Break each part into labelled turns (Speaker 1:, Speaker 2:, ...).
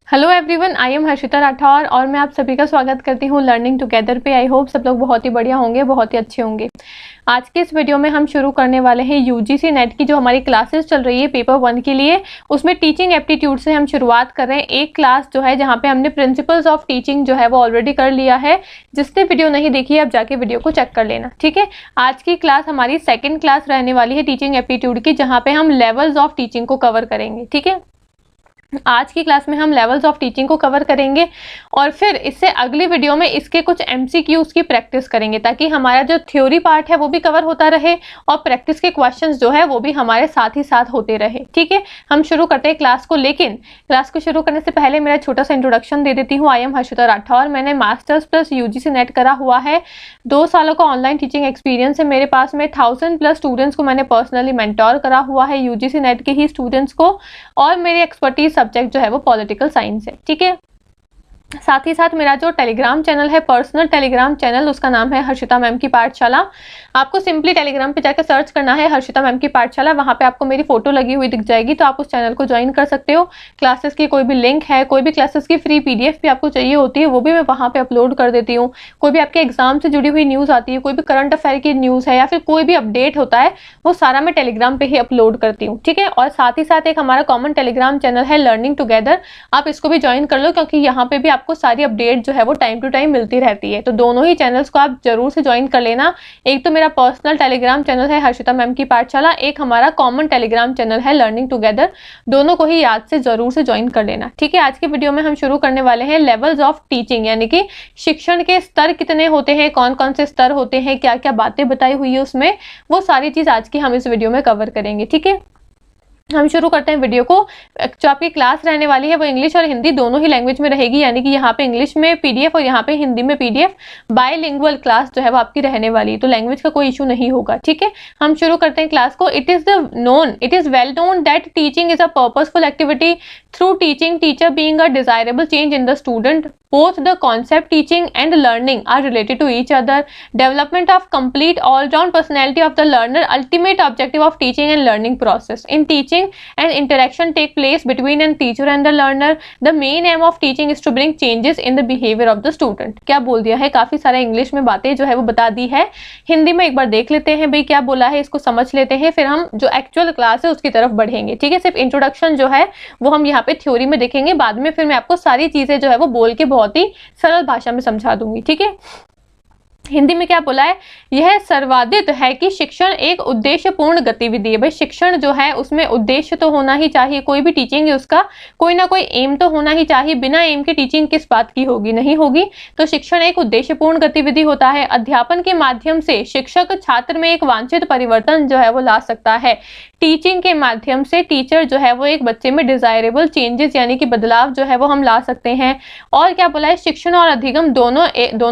Speaker 1: Hello everyone, I am Harshita Rathore और मैं आप सभी का स्वागत करती हूँ लर्निंग टुगेदर पे। आई होप सब लोग बहुत ही बढ़िया होंगे, बहुत ही अच्छे होंगे। आज के इस वीडियो में हम शुरू करने वाले हैं यूजीसी नेट की जो हमारी क्लासेस चल रही है पेपर 1 के लिए। उसमें टीचिंग एप्टीट्यूड से हम शुरुआत कर रहे हैं। एक क्लास जो है जहाँ पे हमने प्रिंसिपल्स ऑफ टीचिंग जो है वो ऑलरेडी कर लिया है। जिसने वीडियो नहीं देखी है आप जाके वीडियो को चेक कर लेना, ठीक है। आज की क्लास हमारी सेकेंड क्लास रहने वाली है टीचिंग एप्टीट्यूड की, जहाँ पे हम लेवल्स ऑफ टीचिंग को कवर करेंगे, ठीक है। आज की क्लास में हम लेवल्स ऑफ टीचिंग को कवर करेंगे और फिर इससे अगली वीडियो में इसके कुछ एमसीक्यूज की प्रैक्टिस करेंगे, ताकि हमारा जो थ्योरी पार्ट है वो भी कवर होता रहे और प्रैक्टिस के क्वेश्चंस जो है वो भी हमारे साथ ही साथ होते रहे, ठीक है। हम शुरू करते हैं क्लास को, लेकिन क्लास को शुरू करने से पहले मेरा छोटा सा इंट्रोडक्शन दे देती हूँ। I am Harshita Rathore. मैंने मास्टर्स प्लस यूजीसी नेट करा हुआ है। 2 सालों का ऑनलाइन टीचिंग एक्सपीरियंस है मेरे पास में। 1000+ स्टूडेंट्स को मैंने पर्सनली मेंटोर करा हुआ है, यूजीसी नेट के ही स्टूडेंट्स को। और मेरी एक्सपर्टीज सब्जेक्ट जो है वो पॉलिटिकल साइंस है, ठीक है। साथ ही साथ मेरा जो टेलीग्राम चैनल है, पर्सनल टेलीग्राम चैनल, उसका नाम है हर्षिता मैम की पाठशाला। आपको सिंपली टेलीग्राम पे जाकर सर्च करना है हर्षिता मैम की पाठशाला। वहां पे आपको मेरी फोटो लगी हुई दिख जाएगी, तो आप उस चैनल को ज्वाइन कर सकते हो। क्लासेस की कोई भी लिंक है, कोई भी क्लासेस की फ्री पीडीएफ भी आपको चाहिए होती है, वो भी मैं वहां पे अपलोड कर देती हूँ। कोई भी आपके एग्जाम से जुड़ी हुई न्यूज आती है, कोई भी करंट अफेयर की न्यूज है या फिर कोई भी अपडेट होता है, वो सारा मैं टेलीग्राम पे ही अपलोड करती हूँ, ठीक है। और साथ ही साथ एक हमारा कॉमन टेलीग्राम चैनल है लर्निंग टुगेदर, आप इसको भी ज्वाइन कर लो, क्योंकि यहाँ पे भी आपको सारी अपडेट जो है वो टाइम टू टाइम मिलती रहती है। तो दोनों ही चैनल्स को आप जरूर से ज्वाइन कर लेना। एक तो मेरा पर्सनल टेलीग्राम चैनल है हर्षिता मैम की पाठशाला, एक हमारा कॉमन टेलीग्राम चैनल है लर्निंग टुगेदर। दोनों को ही याद से जरूर से ज्वाइन कर लेना, ठीक है। आज के वीडियो में हम शुरू करने वाले हैं लेवल्स ऑफ टीचिंग, यानी कि शिक्षण के स्तर कितने होते हैं, कौन कौन से स्तर होते हैं, क्या क्या बातें बताई हुई है उसमें, वो सारी चीज आज की हम इस वीडियो में कवर करेंगे, ठीक है। हम शुरू करते हैं वीडियो को। जो आपकी क्लास रहने वाली है वो इंग्लिश और हिंदी दोनों ही लैंग्वेज में रहेगी, यानी कि यहाँ पे इंग्लिश में पीडीएफ और यहाँ पे हिंदी में पीडीएफ। बायलिंगुअल क्लास जो है वो आपकी रहने वाली है, तो लैंग्वेज का कोई इशू नहीं होगा, ठीक है। हम शुरू करते हैं क्लास को। It is well known that teaching is a purposeful activity. Through teaching, teacher being a desirable change in the student, both the concept teaching and learning are related to each other. Development of complete all-round personality of the learner, ultimate objective of teaching and learning process. In teaching, an interaction take place between a teacher and the learner. The main aim of teaching is to bring changes in the behavior of the student. क्या बोल दिया है, काफी सारा English में बातें जो है वो बता दी है। हिंदी में एक बार देख लेते हैं भाई क्या बोला है, इसको समझ लेते हैं, फिर हम जो एक्चुअल क्लास है उसकी तरफ बढ़ेंगे, ठीक है। सिर्फ इंट्रोडक्शन जो है वो हम यहाँ पे थ्योरी में देखेंगे, बाद में फिर मैं आपको सारी चीजें जो है वो बोल के बहुत ही सरल भाषा में समझा दूंगी, ठीक है। हिंदी में क्या बोला है, यह सर्वादित है कि शिक्षण एक उद्देश्यपूर्ण गतिविधि है। भाई शिक्षण जो है उसमें उद्देश्य तो होना ही चाहिए, कोई भी टीचिंग है उसका कोई ना कोई एम तो होना ही चाहिए। बिना एम के टीचिंग किस बात की होगी, नहीं होगी। तो शिक्षण एक उद्देश्यपूर्ण गतिविधि होता है। अध्यापन के माध्यम से शिक्षक छात्र में एक वांछित परिवर्तन जो है वो ला सकता है। टीचिंग के माध्यम से टीचर जो है वो एक बच्चे में डिजायरेबल चेंजेस यानी कि बदलाव जो है वो हम ला सकते हैं। और क्या बोला है, शिक्षण और अधिगम दोनों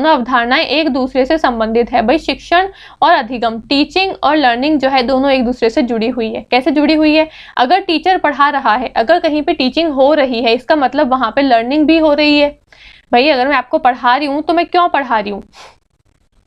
Speaker 1: अवधारणाएं एक दूसरे से संबंधित है। भाई शिक्षण और अधिगम, टीचिंग और लर्निंग जो है दोनों एक दूसरे से जुड़ी हुई है। कैसे जुड़ी हुई है, अगर टीचर पढ़ा रहा है, अगर कहीं पे टीचिंग हो रही है, इसका मतलब वहां पे लर्निंग भी हो रही है। भाई अगर मैं आपको पढ़ा रही हूँ तो मैं क्यों पढ़ा रही हूँ,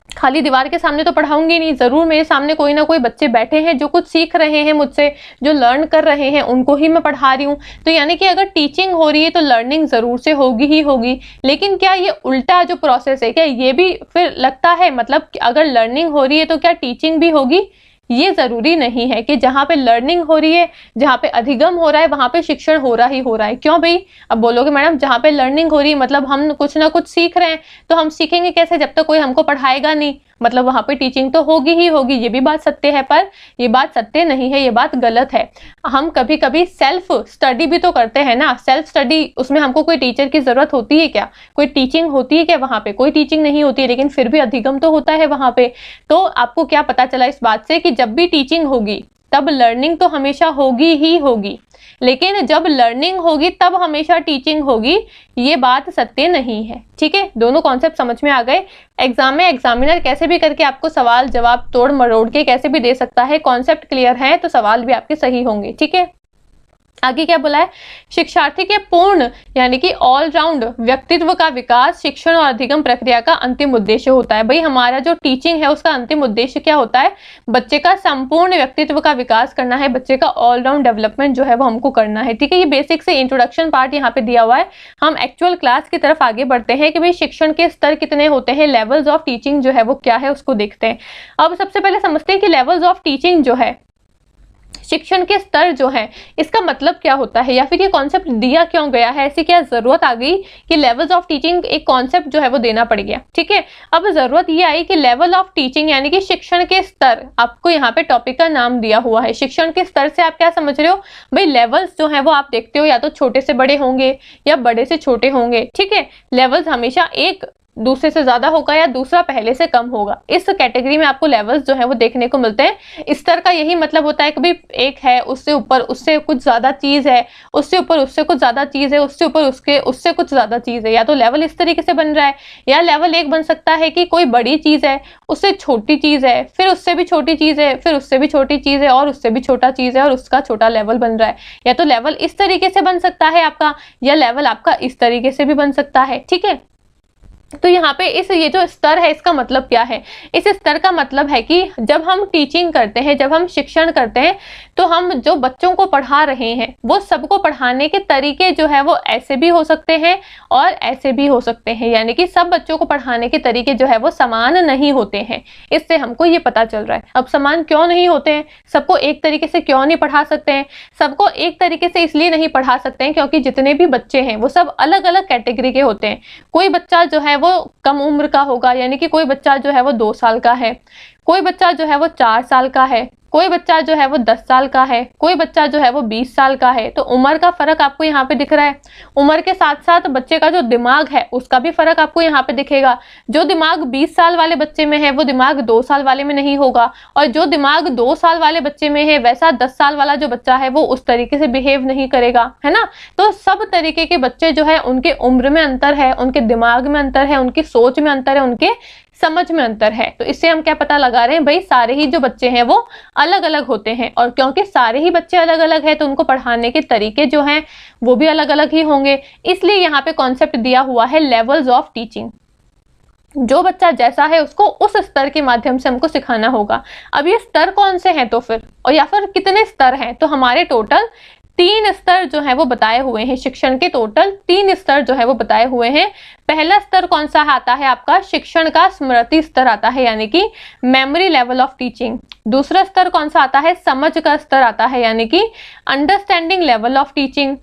Speaker 1: खाली दीवार के सामने तो पढ़ाऊंगी नहीं, जरूर मेरे सामने कोई ना कोई बच्चे बैठे हैं जो कुछ सीख रहे हैं मुझसे, जो लर्न कर रहे हैं, उनको ही मैं पढ़ा रही हूँ। तो यानी कि अगर टीचिंग हो रही है तो लर्निंग जरूर से होगी ही होगी। लेकिन क्या ये उल्टा जो प्रोसेस है, क्या ये भी फिर लगता है, मतलब अगर लर्निंग हो रही है तो क्या टीचिंग भी होगी? ये जरूरी नहीं है कि जहां पे लर्निंग हो रही है, जहां पे अधिगम हो रहा है, वहां पे शिक्षण हो रहा है। क्यों भाई? अब बोलोगे मैडम जहां पे लर्निंग हो रही है मतलब हम कुछ ना कुछ सीख रहे हैं, तो हम सीखेंगे कैसे जब तक कोई हमको पढ़ाएगा नहीं, मतलब वहां पे टीचिंग तो होगी ही होगी। ये भी बात सत्य है, पर ये बात सत्य नहीं है, ये बात गलत है। हम कभी कभी सेल्फ स्टडी भी तो करते हैं ना। सेल्फ स्टडी, उसमें हमको कोई टीचर की जरूरत होती है क्या? कोई टीचिंग होती है क्या वहां पे? कोई टीचिंग नहीं होती है, लेकिन फिर भी अधिगम तो होता है वहां पे। तो आपको क्या पता चला इस बात से कि जब भी टीचिंग होगी तब लर्निंग तो हमेशा होगी ही होगी, लेकिन जब लर्निंग होगी तब हमेशा टीचिंग होगी, ये बात सत्य नहीं है, ठीक है। दोनों कॉन्सेप्ट समझ में आ गए। एग्जाम में एग्जामिनर कैसे भी करके आपको सवाल जवाब तोड़ मरोड़ के कैसे भी दे सकता है, कॉन्सेप्ट क्लियर है तो सवाल भी आपके सही होंगे, ठीक है। आगे क्या बोला है, शिक्षार्थी के पूर्ण यानी कि ऑलराउंड व्यक्तित्व का विकास शिक्षण और अधिगम प्रक्रिया का अंतिम उद्देश्य होता है। भाई हमारा जो टीचिंग है उसका अंतिम उद्देश्य क्या होता है, बच्चे का संपूर्ण व्यक्तित्व का विकास करना है, बच्चे का ऑलराउंड डेवलपमेंट जो है वो हमको करना है। ठीक है, ये बेसिक से इंट्रोडक्शन पार्ट यहाँ पे दिया हुआ है। हम एक्चुअल क्लास की तरफ आगे बढ़ते हैं कि भाई शिक्षण के स्तर कितने होते हैं, लेवल्स ऑफ टीचिंग जो है वो क्या है उसको देखते हैं। अब सबसे पहले समझते हैं कि लेवल्स ऑफ टीचिंग जो है, शिक्षण के स्तर जो है, इसका मतलब क्या होता है, या फिर ये कॉन्सेप्ट दिया क्यों गया है, ऐसी क्या जरूरत आ गई कि लेवल्स ऑफ टीचिंग एक कॉन्सेप्ट जो है वो देना पड़ गया। ठीक है, अब जरूरत ये आई कि लेवल ऑफ टीचिंग यानी कि शिक्षण के स्तर, आपको यहाँ पे टॉपिक का नाम दिया हुआ है। शिक्षण के स्तर से आप क्या समझ रहे हो, भाई लेवल्स जो है वो आप देखते हो या तो छोटे से बड़े होंगे या बड़े से छोटे होंगे। ठीक है, लेवल्स हमेशा एक दूसरे से ज्यादा होगा या दूसरा पहले से कम होगा, इस कैटेगरी में आपको लेवल्स जो है वो देखने को मिलते हैं। स्तर का यही मतलब होता है कि भाई एक है, उससे ऊपर उससे कुछ ज्यादा चीज है, उससे ऊपर उससे कुछ ज्यादा चीज है, उससे ऊपर उससे कुछ ज्यादा चीज है। या तो लेवल इस तरीके से बन रहा है, या लेवल एक बन सकता है कि कोई बड़ी चीज है, उससे छोटी चीज है, फिर उससे भी छोटी चीज है, फिर उससे भी छोटी चीज है, और उससे भी छोटा चीज है, और उसका छोटा लेवल बन रहा है। या तो लेवल इस तरीके से बन सकता है आपका, या लेवल आपका इस तरीके से भी बन सकता है। ठीक है, तो यहाँ पे ये जो स्तर है इसका मतलब क्या है, इस स्तर का मतलब है कि जब हम टीचिंग करते हैं, जब हम शिक्षण करते हैं, तो हम जो बच्चों को पढ़ा रहे हैं वो सबको पढ़ाने के तरीके जो है वो ऐसे भी हो सकते हैं और ऐसे भी हो सकते हैं। यानी कि सब बच्चों को पढ़ाने के तरीके जो है वो समान नहीं होते हैं। इससे हमको ये पता चल रहा है। अब समान क्यों नहीं होते हैं, सबको एक तरीके से क्यों नहीं पढ़ा सकते हैं, सबको एक तरीके से इसलिए नहीं पढ़ा सकते हैं क्योंकि जितने भी बच्चे हैं वो सब अलग अलग कैटेगरी के होते हैं। कोई बच्चा जो है वो कम उम्र का होगा, यानी कि कोई बच्चा जो है वो 2 साल का है, कोई बच्चा जो है वो 4 साल का है, कोई बच्चा जो है वो 10 साल का है, कोई बच्चा जो है वो 20 साल का है। तो उम्र का फर्क आपको यहाँ पे दिख रहा है। उम्र के साथ साथ बच्चे का जो दिमाग है उसका भी फर्क आपको यहाँ पे दिखेगा। जो दिमाग 20 साल वाले बच्चे में है वो दिमाग 2 साल वाले में नहीं होगा, और जो दिमाग 2 साल वाले बच्चे में है वैसा 10 साल वाला जो बच्चा है वो उस तरीके से बिहेव नहीं करेगा, है ना। तो सब तरीके के बच्चे जो है उनके उम्र में अंतर है, उनके दिमाग में अंतर है, उनकी सोच में अंतर है, उनके समझ में अंतर है। तो इससे हम क्या पता लगा रहे हैं, भाई सारे ही जो बच्चे हैं वो अलग अलग होते हैं, और क्योंकि सारे ही बच्चे अलग अलग हैं तो उनको पढ़ाने के तरीके जो हैं वो भी अलग अलग ही होंगे। इसलिए यहाँ पे कॉन्सेप्ट दिया हुआ है लेवल्स ऑफ टीचिंग। जो बच्चा जैसा है उसको उस स्तर के माध्यम से हमको सिखाना होगा। अब ये स्तर कौन से हैं तो फिर, और या फिर कितने स्तर हैं, तो हमारे टोटल 3 स्तर जो है वो बताए हुए हैं। शिक्षण के टोटल 3 स्तर जो है वो बताए हुए हैं। पहला स्तर कौन सा आता है आपका, शिक्षण का स्मृति स्तर आता है, यानी कि मेमोरी लेवल ऑफ टीचिंग। दूसरा स्तर कौन सा आता है, समझ का स्तर आता है, यानी कि अंडरस्टैंडिंग लेवल ऑफ टीचिंग।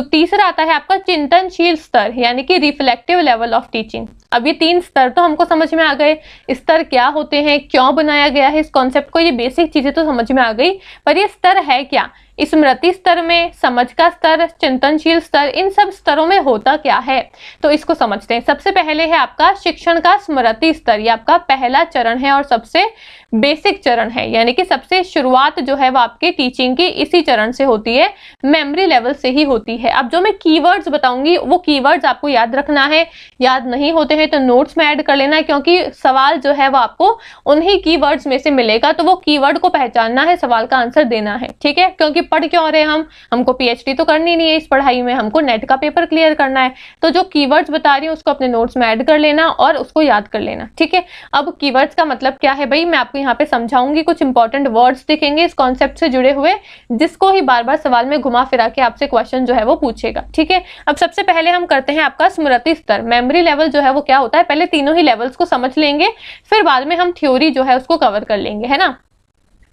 Speaker 1: तीसरा आता है आपका चिंतनशील स्तर, यानी कि रिफ्लेक्टिव लेवल ऑफ टीचिंग। अब ये 3 स्तर तो हमको समझ में आ गए, स्तर क्या होते हैं, क्यों बनाया गया है इस कॉन्सेप्ट को, ये बेसिक चीजें तो समझ में आ गई। पर ये स्तर है क्या, स्मृति स्तर में, समझ का स्तर, चिंतनशील स्तर, इन सब स्तरों में होता क्या है, तो इसको समझते हैं। सबसे पहले है आपका शिक्षण का स्मृति स्तर। ये आपका पहला चरण है और सबसे बेसिक चरण है, यानी कि सबसे शुरुआत जो है वो आपके टीचिंग की इसी चरण से होती है, मेमोरी लेवल से ही होती है। अब जो मैं कीवर्ड्स बताऊंगी वो कीवर्ड्स आपको याद रखना है, याद नहीं होते हैं तो नोट्स में ऐड कर लेना है, क्योंकि सवाल जो है वो आपको उन्हीं कीवर्ड्स में से मिलेगा, तो वो कीवर्ड को पहचानना है, सवाल का आंसर देना है। ठीक है, क्योंकि पढ़ क्यों रहे हमको पीएचडी तो करनी नहीं है इस पढ़ाई में, हमको नेट का पेपर क्लियर करना है। तो जो कीवर्ड्स बता रही हूँ उसको अपने नोट्स में ऐड कर लेना और उसको याद कर लेना। ठीक है, अब कीवर्ड्स का मतलब क्या है भाई, मैं आपको यहाँ पे समझाऊंगी। कुछ इंपॉर्टेंट वर्ड्स दिखेंगे इस कॉन्सेप्ट से जुड़े हुए, जिसको ही बार बार सवाल में घुमा फिरा के आपसे क्वेश्चन जो है वो पूछेगा। ठीक है, अब सबसे पहले हम करते हैं आपका स्मृति स्तर। मेमोरी लेवल जो है वो क्या होता है, पहले तीनों ही लेवल्स को समझ लेंगे, फिर बाद में हम थ्योरी जो है उसको कवर कर लेंगे, है ना।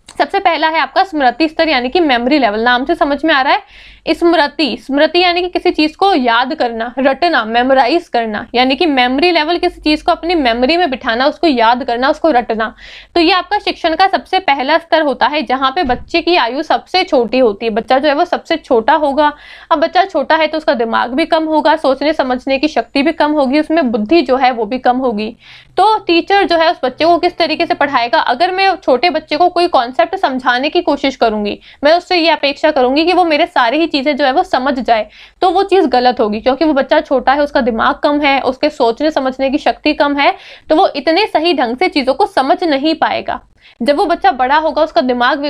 Speaker 1: सबसे पहला है आपका स्मृति स्तर, यानी कि मेमोरी लेवल। नाम से समझ में आ रहा है, स्मृति यानी कि किसी चीज को याद करना, रटना, मेमोराइज करना, यानी कि मेमोरी लेवल किसी चीज को अपनी मेमोरी में बिठाना, उसको याद करना, उसको रटना। तो ये आपका शिक्षण का सबसे पहला स्तर होता है, जहां पे बच्चे की आयु सबसे छोटी होती है। बच्चा जो है वो सबसे छोटा होगा। अब बच्चा छोटा है तो उसका दिमाग भी कम होगा, सोचने समझने की शक्ति भी कम होगी, उसमें बुद्धि जो है वो भी कम होगी। तो टीचर जो है उस बच्चे को किस तरीके से पढ़ाएगा, अगर मैं छोटे बच्चे को कोई कॉन्सेप्ट समझाने की कोशिश करूंगी, मैं उससे ये अपेक्षा करूंगी कि वो मेरे सारे ही चीजें जो है वो समझ जाए, तो वो चीज गलत होगी, क्योंकि वो बच्चा छोटा है, उसका दिमाग कम है, उसके सोचने समझने की शक्ति कम है, तो वो इतने सही ढंग से चीजों को समझ नहीं पाएगा। जब वो बच्चा बड़ा होगा, उसका दिमाग का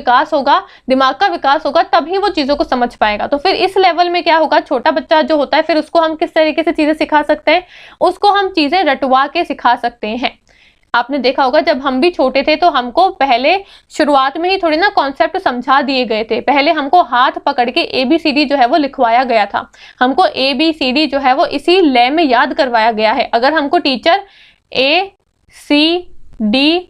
Speaker 1: विकास होगा, तभी वो चीजों को समझ पाएगा। तो फिर इस लेवल में क्या होगा, छोटा बच्चा जो होता है फिर उसको हम किस तरीके से चीजें सिखा सकते हैं, उसको हम चीजें रटवा के सिखा सकते हैं। आपने देखा होगा जब हम भी छोटे थे तो हमको पहले शुरुआत में ही थोड़ी ना कॉन्सेप्ट समझा दिए गए थे। पहले हमको हाथ पकड़ के ABCD जो है वो लिखवाया गया था, हमको ABCD जो है वो इसी लय में याद करवाया गया है। अगर हमको टीचर ACDB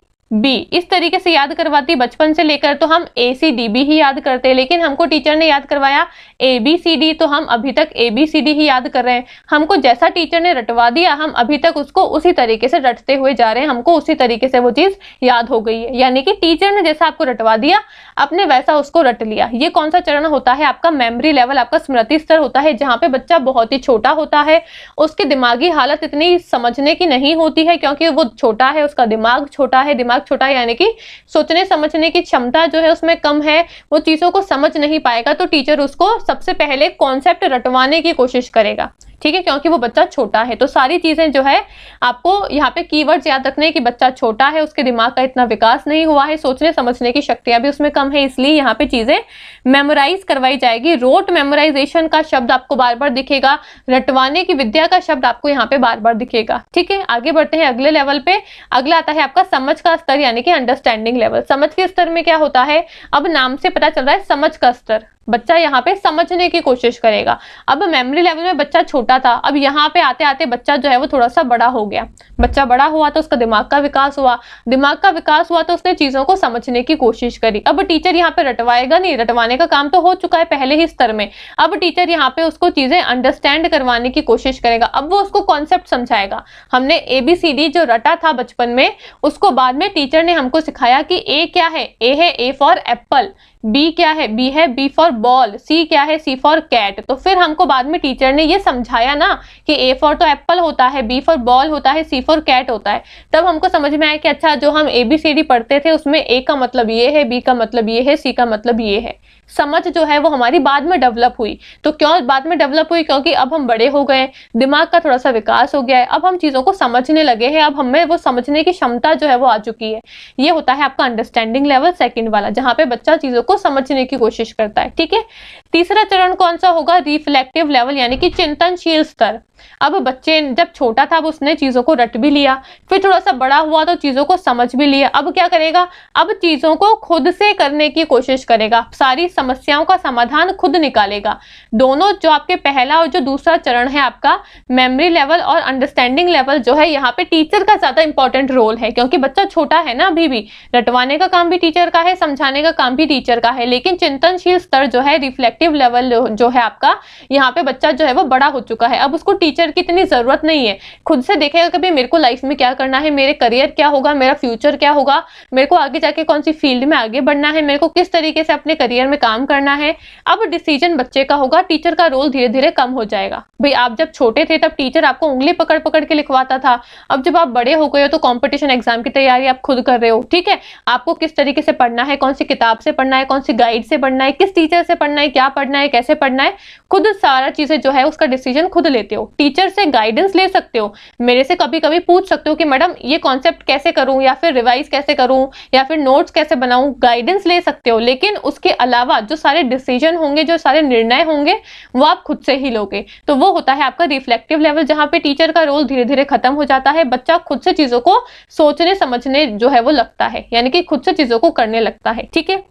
Speaker 1: इस तरीके से याद करवाती बचपन से लेकर तो हम ACDB ही याद करते हैं, लेकिन हमको टीचर ने याद करवाया ABCD तो हम अभी तक ABCD ही याद कर रहे हैं। हमको जैसा टीचर ने रटवा दिया हम अभी तक उसको उसी तरीके से रटते हुए जा रहे हैं, हमको उसी तरीके से वो चीज याद हो गई है। यानी कि टीचर ने जैसा आपको रटवा दिया आपने वैसा उसको रट लिया। ये कौन सा चरण होता है, आपका मेमोरी लेवल, आपका स्मृति स्तर होता है, जहाँ पे बच्चा बहुत ही छोटा होता है, उसकी दिमागी हालत इतनी समझने की नहीं होती है क्योंकि वो छोटा है, उसका दिमाग छोटा है। दिमाग छोटा है यानी कि सोचने समझने की क्षमता जो है उसमें कम है, वो चीजों को समझ नहीं पाएगा। तो टीचर उसको सबसे पहले कॉन्सेप्ट रटवाने की कोशिश करेगा, ठीक है, क्योंकि वो बच्चा छोटा है। तो सारी चीजें जो है आपको यहाँ पे कीवर्ड्स याद रखने कि बच्चा छोटा है, उसके दिमाग का इतना विकास नहीं हुआ है, सोचने समझने की शक्तियां भी उसमें कम है, इसलिए यहाँ पे चीजें मेमोराइज करवाई जाएगी। रोट मेमोराइजेशन का शब्द आपको बार बार दिखेगा, रटवाने की विद्या का शब्द आपको यहाँ पे बार बार दिखेगा। ठीक है, आगे बढ़ते हैं अगले लेवल पे। अगला आता है आपका समझ का स्तर यानी कि अंडरस्टैंडिंग लेवल। समझ के स्तर में क्या होता है, अब नाम से पता चल रहा है समझ का स्तर, बच्चा यहाँ पे समझने की कोशिश करेगा। अब मेमोरी लेवल में बच्चा छोटा था, अब यहाँ पे आते आते बच्चा जो है वो थोड़ा सा बड़ा हो गया। बच्चा बड़ा हुआ तो उसका दिमाग का विकास हुआ, दिमाग का विकास हुआ तो उसने चीजों को समझने की कोशिश करी। अब टीचर यहाँ पे रटवाएगा नहीं, रटवाने का काम तो हो चुका है पहले ही स्तर में। अब टीचर यहाँ पे उसको चीजें अंडरस्टैंड करवाने की कोशिश करेगा, अब वो उसको कॉन्सेप्ट समझाएगा। हमने ABCD जो रटा था बचपन में, उसको बाद में टीचर ने हमको सिखाया कि A क्या है, A है A फॉर एप्पल, B क्या है, B है B फॉर बॉल, C क्या है, C फॉर कैट। तो फिर हमको बाद में टीचर ने ये समझाया ना कि A फॉर तो एप्पल होता है, B फॉर बॉल होता है, C फॉर कैट होता है। तब हमको समझ में आया कि अच्छा जो हम ABCD पढ़ते थे उसमें A का मतलब ये है, B का मतलब ये है, C का मतलब ये है। समझ जो है वो हमारी बाद में डेवलप हुई। तो क्यों बाद में डेवलप हुई, क्योंकि अब हम बड़े हो गए, दिमाग का थोड़ा सा विकास हो गया है, अब हम चीजों को समझने लगे हैं, अब हमें वो समझने की क्षमता जो है वो आ चुकी है। ये होता है आपका अंडरस्टैंडिंग लेवल सेकंड वाला, जहां पे बच्चा चीजों को समझने की कोशिश करता है। ठीक है, तीसरा चरण कौन सा होगा, रिफ्लेक्टिव लेवल यानी कि चिंतनशील स्तर। अब बच्चे जब छोटा था अब उसने चीजों को रट भी लिया, फिर थोड़ा सा बड़ा हुआ तो चीजों को समझ भी लिया। अब क्या करेगा, अब चीजों को खुद से करने की कोशिश करेगा, सारी समस्याओं का समाधान खुद निकालेगा। दोनों जो आपके पहला और जो दूसरा चरण है आपका मेमोरी लेवल और अंडरस्टैंडिंग लेवल जो है, यहाँ पे टीचर का ज्यादा इंपॉर्टेंट रोल है, क्योंकि बच्चा छोटा है ना अभी भी। रटवाने का काम भी टीचर का है, समझाने का काम भी टीचर का है, लेकिन चिंतनशील स्तर जो है, रिफ्लेक्टिव लेवल जो है आपका, यहाँ पे बच्चा जो है वो बड़ा हो चुका है। अब उसको टीचर की इतनी जरूरत नहीं है, खुद से देखेगा कभी मेरे को लाइफ में क्या करना है, मेरे करियर क्या होगा, मेरा फ्यूचर क्या होगा, मेरे को आगे जाके कौन सी फील्ड में आगे बढ़ना है, मेरे को किस तरीके से अपने करियर में काम करना है। अब डिसीजन बच्चे का होगा, टीचर का रोल धीरे धीरे कम हो जाएगा। भाई आप जब छोटे थे तब टीचर आपको उंगली पकड़ पकड़ के लिखवाता था, अब जब आप बड़े हो गए हो तो कंपटीशन एग्जाम की तैयारी आप खुद कर रहे हो। ठीक है, आपको किस तरीके से पढ़ना है, कौन सी किताब से पढ़ना है, कौन सी गाइड से पढ़ना है, किस टीचर से पढ़ना है, क्या पढ़ना है, कैसे पढ़ना है, खुद सारा चीजें जो है उसका डिसीजन खुद लेते हो। टीचर से गाइडेंस ले सकते हो, मेरे से कभी कभी पूछ सकते हो कि मैडम ये कॉन्सेप्ट कैसे करूं, या फिर रिवाइज कैसे करूं, या फिर नोट्स कैसे बनाऊं, गाइडेंस ले सकते हो। लेकिन उसके अलावा जो सारे डिसीजन होंगे, जो सारे निर्णय होंगे, वो आप खुद से ही लोगे। तो वो होता है आपका रिफ्लेक्टिव लेवल, जहां पे टीचर का रोल धीरे धीरे खत्म हो जाता है, बच्चा खुद से चीजों को सोचने समझने जो है वो लगता है, यानी कि खुद से चीजों को करने लगता है। ठीक है,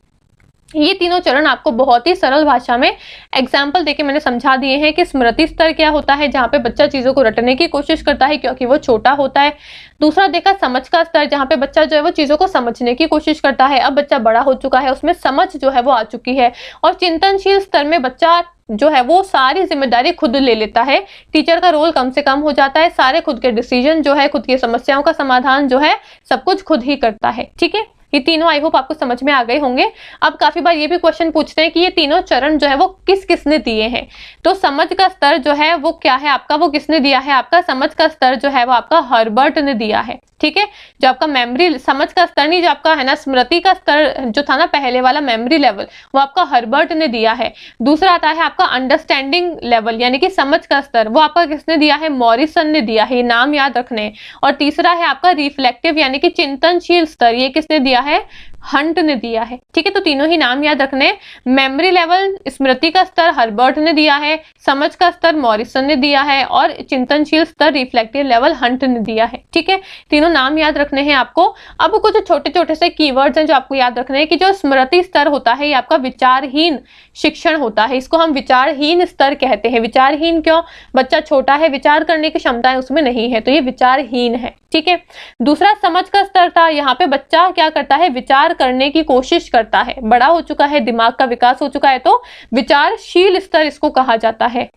Speaker 1: ये तीनों चरण आपको बहुत ही सरल भाषा में एग्जाम्पल देके मैंने समझा दिए हैं कि स्मृति स्तर क्या होता है, जहां पे बच्चा चीजों को रटने की कोशिश करता है क्योंकि वो छोटा होता है। दूसरा देखा समझ का स्तर, जहां पे बच्चा जो है वो चीजों को समझने की कोशिश करता है, अब बच्चा बड़ा हो चुका है, उसमें समझ जो है वो आ चुकी है। और चिंतनशील स्तर में बच्चा जो है वो सारी जिम्मेदारी खुद ले लेता है, टीचर का रोल कम से कम हो जाता है, सारे खुद के डिसीजन जो है, खुद की समस्याओं का समाधान जो है सब कुछ खुद ही करता है। ठीक है, ये तीनों आई होप आपको समझ में आ गए होंगे। अब काफी बार ये भी क्वेश्चन पूछते हैं कि ये तीनों चरण जो है वो किस किसने दिए हैं। तो समझ का स्तर जो है वो क्या है आपका, वो किसने दिया है आपका, समझ का स्तर जो है वो आपका हर्बर्ट ने दिया है। ठीक है, जो आपका मेमोरी समझ का स्तर नहीं, जो आपका है ना स्मृति का स्तर जो था ना पहले वाला मेमोरी लेवल, वो आपका हर्बर्ट ने दिया है। दूसरा आता है आपका अंडरस्टैंडिंग लेवल यानी कि समझ का स्तर, वो आपका किसने दिया है, मॉरिसन ने दिया है, ये नाम याद रखने। और तीसरा है आपका रिफ्लेक्टिव यानी कि चिंतनशील स्तर, ये किसने दिया है? हंट ने दिया है। ठीक है, तो तीनों ही नाम याद रखने। मेमोरी लेवल, स्मृति का स्तर हर्बर्ट ने दिया है, समझ का स्तर मॉरिसन ने दिया है और चिंतनशील स्तर रिफ्लेक्टिव लेवल हंट ने दिया है। ठीक है, तीनों नाम याद रखने हैं आपको। अब कुछ छोटे छोटे से कीवर्ड्स हैं जो आपको याद रखने हैं कि जो स्मृति स्तर होता है ये आपका विचारहीन शिक्षण होता है, इसको हम विचारहीन स्तर कहते हैं। विचारहीन क्यों? बच्चा छोटा है, विचार करने की क्षमताएं उसमें नहीं है, तो ये विचारहीन है। ठीक है, दूसरा समझ का स्तर था, यहाँ पे बच्चा क्या करता है? विचार करने की कोशिश करता है, बड़ा हो चुका है, दिमाग का विकास हो चुका है, तो विचारशील स्तर इसको कहा जाता है।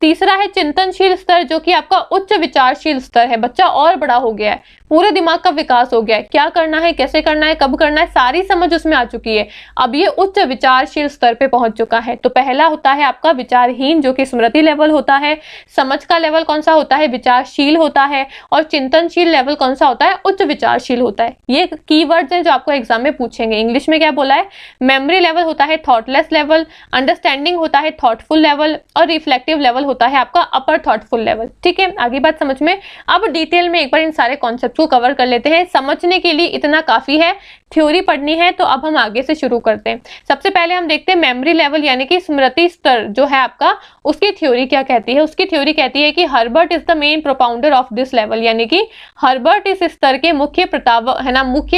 Speaker 1: तीसरा है चिंतनशील स्तर, जो कि आपका उच्च विचारशील स्तर है। बच्चा और बड़ा हो गया है, पूरे दिमाग का विकास हो गया है, क्या करना है, कैसे करना है, कब करना है, सारी समझ उसमें आ चुकी है। अब ये उच्च विचारशील स्तर पे पहुंच चुका है। तो पहला होता है आपका विचारहीन, जो कि स्मृति लेवल होता है। समझ का लेवल कौन सा होता है? विचारशील होता है। और चिंतनशील लेवल कौन सा होता है? उच्च विचारशील होता है। ये कीवर्ड्स हैं जो आपको एग्जाम में पूछेंगे। इंग्लिश में क्या बोला है? मेमोरी लेवल होता है थॉटलेस लेवल, अंडरस्टैंडिंग होता है थॉटफुल लेवल और रिफ्लेक्टिव लेवल होता है आपका अपर थॉटफुल लेवल। ठीक है, आगे बात समझ में। अब डिटेल में एक बार इन सारे कॉन्सेप्ट को कवर कर लेते हैं। समझने के लिए इतना काफी है, थ्योरी पढ़नी है तो अब हम आगे से शुरू करते हैं। सबसे पहले हम देखते हैं मेमोरी लेवल यानी कि स्मृति स्तर जो है आपका, उसकी थ्योरी क्या कहती है। उसकी थ्योरी कहती है कि Herbert is the main propounder of this level, यानी कि हर्बर्ट इस स्तर के मुख्य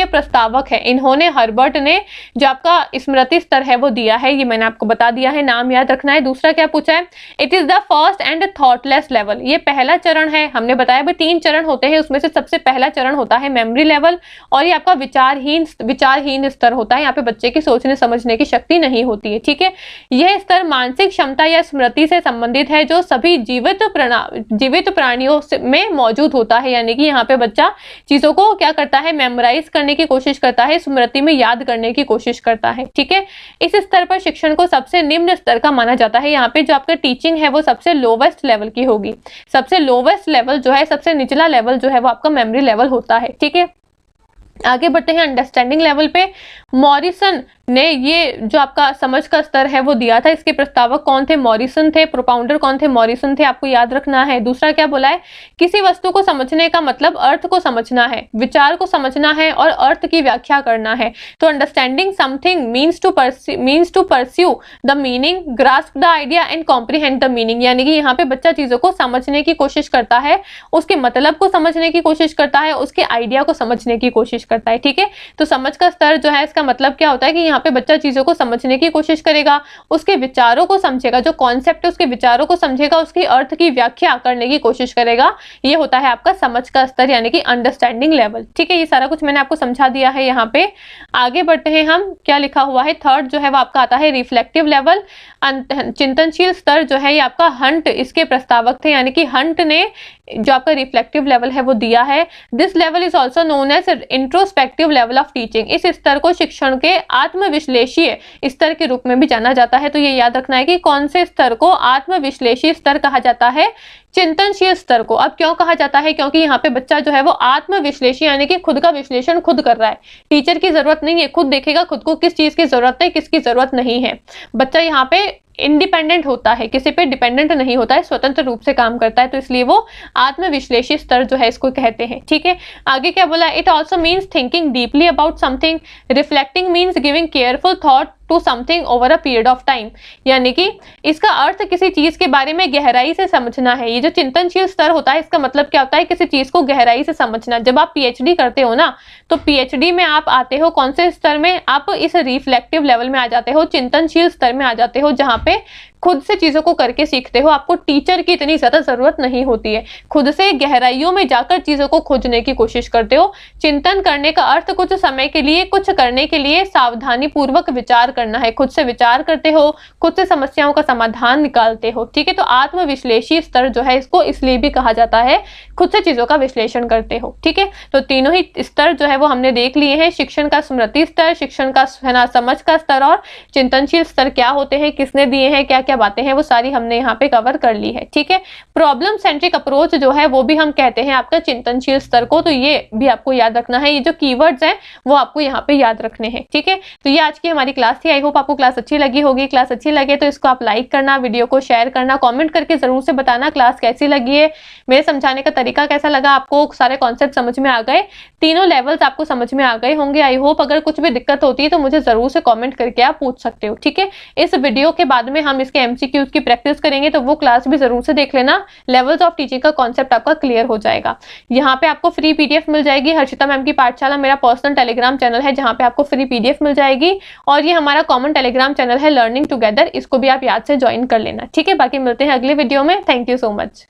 Speaker 1: प्रस्तावक है। इन्होंने, हर्बर्ट ने जो आपका स्मृति स्तर है वो दिया है, ये मैंने आपको बता दिया है, नाम याद रखना है। दूसरा क्या पूछा है? It is the first and thoughtless level, ये पहला चरण है। हमने बताया भाई 3 चरण होते हैं, उसमें से सबसे पहला चरण होता है मेमोरी लेवल और ये आपका विचारहीन स्तर होता है। यहाँ पे बच्चे की सोचने समझने की शक्ति नहीं होती है। ठीक है, यह स्तर मानसिक क्षमता या स्मृति से संबंधित है जो सभी जीवित प्राणियों में मौजूद होता है, यानी कि यहाँ पे बच्चा चीजों को क्या करता है? मेमोराइज करने की कोशिश करता है, स्मृति में याद करने की कोशिश करता है। ठीक है, इस स्तर पर शिक्षण को सबसे निम्न स्तर का माना जाता है। यहाँ पे जो आपका टीचिंग है वो सबसे लोवेस्ट लेवल की होगी। सबसे लोवेस्ट लेवल जो है, सबसे निचला लेवल जो है वो आपका मेमोरी लेवल होता है। ठीक है, आगे बढ़ते हैं अंडरस्टैंडिंग लेवल पे। मॉरिसन ने ये जो आपका समझ का स्तर है वो दिया था। इसके प्रस्तावक कौन थे? मॉरिसन थे। प्रोपाउंडर कौन थे? मॉरिसन थे, आपको याद रखना है। दूसरा क्या बोला है? किसी वस्तु को समझने का मतलब अर्थ को समझना है, विचार को समझना है और अर्थ की व्याख्या करना है। तो understanding something means to pursue the meaning, grasp the idea and comprehend the meaning, यानी कि यहाँ पे बच्चा चीजों को समझने की कोशिश करता है, उसके मतलब को समझने की कोशिश करता है, उसके आइडिया को समझने की कोशिश करता है। ठीक है, तो समझ का स्तर जो है इसका मतलब क्या होता है कि यहाँ पे बच्चा चीजों को समझने की कोशिश करेगा, उसके विचारों को समझेगा, जो कॉन्सेप्ट है उसके विचारों को समझेगा, उसकी अर्थ की व्याख्या करने की कोशिश करेगा। ये होता है आपका समझ का स्तर यानी कि अंडरस्टैंडिंग लेवल। ठीक है, ये सारा कुछ मैंने आपको समझा दिया है। यहाँ पे आगे बढ़ते हैं हम, क्या लिखा हुआ है? थर्ड जो है वो आपका आता है रिफ्लेक्टिव लेवल। चिंतनशील स्तर जो है ये आपका हंट इसके प्रस्तावक थे, यानी कि हंट ने जो आपका रिफ्लेक्टिव लेवल है वो दिया है। This level is also known as introspective level of teaching. इस स्तर को शिक्षण के आत्मविश्लेषी स्तर के रूप में भी जाना जाता है। तो ये याद रखना है कि कौन से स्तर को आत्मविश्लेषी स्तर कहा जाता है? चिंतनशील स्तर को। अब क्यों कहा जाता है? क्योंकि यहाँ पे बच्चा जो है वो आत्मविश्लेषी यानी कि खुद का विश्लेषण खुद कर रहा है, टीचर की जरूरत नहीं है, खुद देखेगा खुद को किस चीज की जरूरत है, किसकी जरूरत नहीं है। बच्चा यहाँ पे इंडिपेंडेंट होता है, किसी पे डिपेंडेंट नहीं होता है, स्वतंत्र रूप से काम करता है, तो इसलिए वो आत्मविश्लेषी स्तर जो है इसको कहते हैं। ठीक है, आगे क्या बोला? It also means thinking deeply about something, reflecting means giving careful thought to something over a period of time, यानी कि इसका अर्थ किसी चीज के बारे में गहराई से समझना है। ये जो चिंतनशील स्तर होता है इसका मतलब क्या होता है? किसी चीज को गहराई से समझना। जब आप पीएचडी करते हो ना, तो पीएचडी में आप आते हो कौन से स्तर में? आप इस रिफ्लेक्टिव लेवल में आ जाते हो, चिंतनशील स्तर में आ जाते हो, जहां पे खुद से चीजों को करके सीखते हो। आपको टीचर की इतनी ज्यादा जरूरत नहीं होती है, खुद से गहराइयों में जाकर चीजों को खोजने की कोशिश करते हो। चिंतन करने का अर्थ कुछ समय के लिए, कुछ करने के लिए सावधानी पूर्वक विचार करना है। खुद से विचार करते हो, खुद से समस्याओं का समाधान निकालते हो। ठीक है, तो आत्मविश्लेषी स्तर जो है इसको इसलिए भी कहा जाता है, खुद से चीजों का विश्लेषण करते हो। ठीक है, तो तीनों ही स्तर जो है वो हमने देख लिए हैं। शिक्षण का स्मृति स्तर, शिक्षण का समझ का स्तर और चिंतनशील स्तर क्या होते हैं, किसने दिए हैं, क्या क्या बातें हैं वो सारी हमने यहाँ पे कवर कर ली है। ठीक है, प्रॉब्लम सेंट्रिक अप्रोच जो है वो भी हम कहते हैं आपका चिंतनशील स्तर को, तो ये भी आपको याद रखना है। ये जो कीवर्ड्स हैं वो आपको यहाँ पे याद रखने हैं। ठीक है, तो ये आज की हमारी क्लास थी। आई होप आपको क्लास अच्छी लगी होगी। क्लास अच्छी लगे तो इसको आप लाइक करना, वीडियो को शेयर करना, कॉमेंट करके जरूर से बताना क्लास कैसी लगी है, मेरे समझाने का तरीका कैसा लगा, आपको सारे कॉन्सेप्ट समझ में आ गए, तीनों लेवल्स आपको समझ में आ गए होंगे। आई होप अगर कुछ भी दिक्कत होती है तो मुझे जरूर से कॉमेंट करके आप पूछ सकते हो। ठीक है, इस वीडियो के बाद में हम इसके MCQs की प्रैक्टिस करेंगे, तो वो क्लास भी जरूर से देख लेना। लेवल्स ऑफ टीचिंग का कॉन्सेप्ट आपका क्लियर हो जाएगा। यहाँ पे आपको फ्री PDF मिल जाएगी। हर्षिता मैम की पाठशाला मेरा पर्सनल टेलीग्राम चैनल है जहाँ पे आपको फ्री PDF मिल जाएगी, और ये हमारा कॉमन टेलीग्राम चैनल है लर्निंग टुगेदर, इसको भी आप याद से ज्वाइन कर लेना। ठीक है, बाकी मिलते हैं अगले वीडियो में। Thank you so much.